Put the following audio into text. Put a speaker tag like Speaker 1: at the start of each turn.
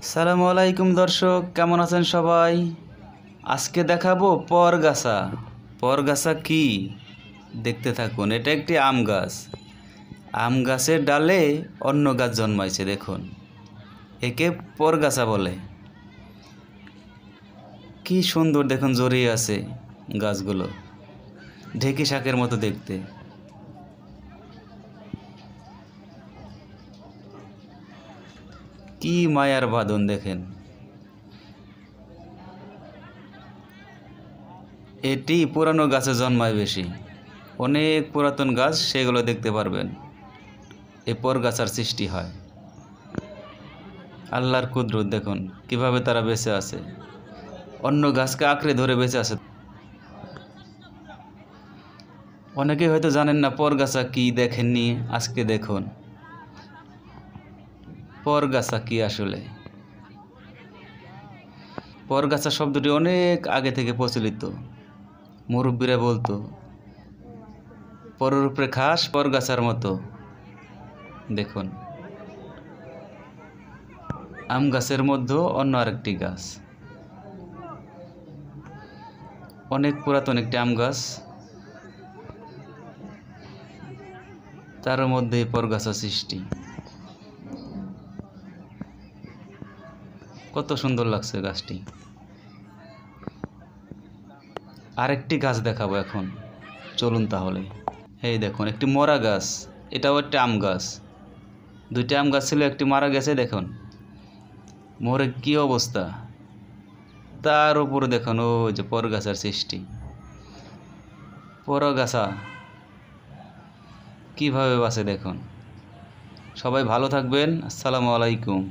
Speaker 1: সালামু আলাইকুম দর্শক, কেমন আছেন সবাই? আজকে দেখাবো পরগাছা। পরগাছা কি দেখতে থাকুন। এটা একটি আম গাছ। আম গাছের ডালে অন্য গাছ জন্মাইছে, দেখুন। একে পরগাছা বলে। কি সুন্দর দেখুন, জড়িয়ে আছে গাছগুলো, ঢেঁকি শাকের মতো দেখতে। কি মায়ার বাঁধন দেখেন। এটি পুরানো গাছে জন্মায় বেশি। অনেক পুরাতন গাছ, সেগুলো দেখতে পারবেন। এ পরগাছার সৃষ্টি হয়। আল্লাহর কুদরত দেখুন কিভাবে তারা বেঁচে আছে, অন্য গাছকে আঁকড়ে ধরে বেঁচে আছে। অনেকেই হয়তো জানেন না পরগাছা কি, দেখেননি, আজকে দেখুন পরগাছা কি আসলে। পরগাছা শব্দটি অনেক আগে থেকে প্রচলিত। মুরব্বীরা বলতো, পরের উপরে ঘাস পরগাছার মতো। দেখুন, আম গাছের মধ্যে অন্য আরেকটি গাছ, অনেক পুরাতন একটি আম গাছ, তার মধ্যে পরগাছা সৃষ্টি। কত সুন্দর লাগছে গাছটি। আরেকটি গাছ দেখাবো এখন, চলুন তাহলে। এই দেখুন একটি মরা গাছ, এটাও একটা আম গাছ। দুইটা আম গাছ ছিল, একটি মারা গেছে, দেখুন মরে কি অবস্থা। তার উপরে দেখুন ও যে পরগাছার সৃষ্টি। পরগাছা কিভাবে বাঁচে দেখুন। সবাই ভালো থাকবেন। আসসালামু আলাইকুম।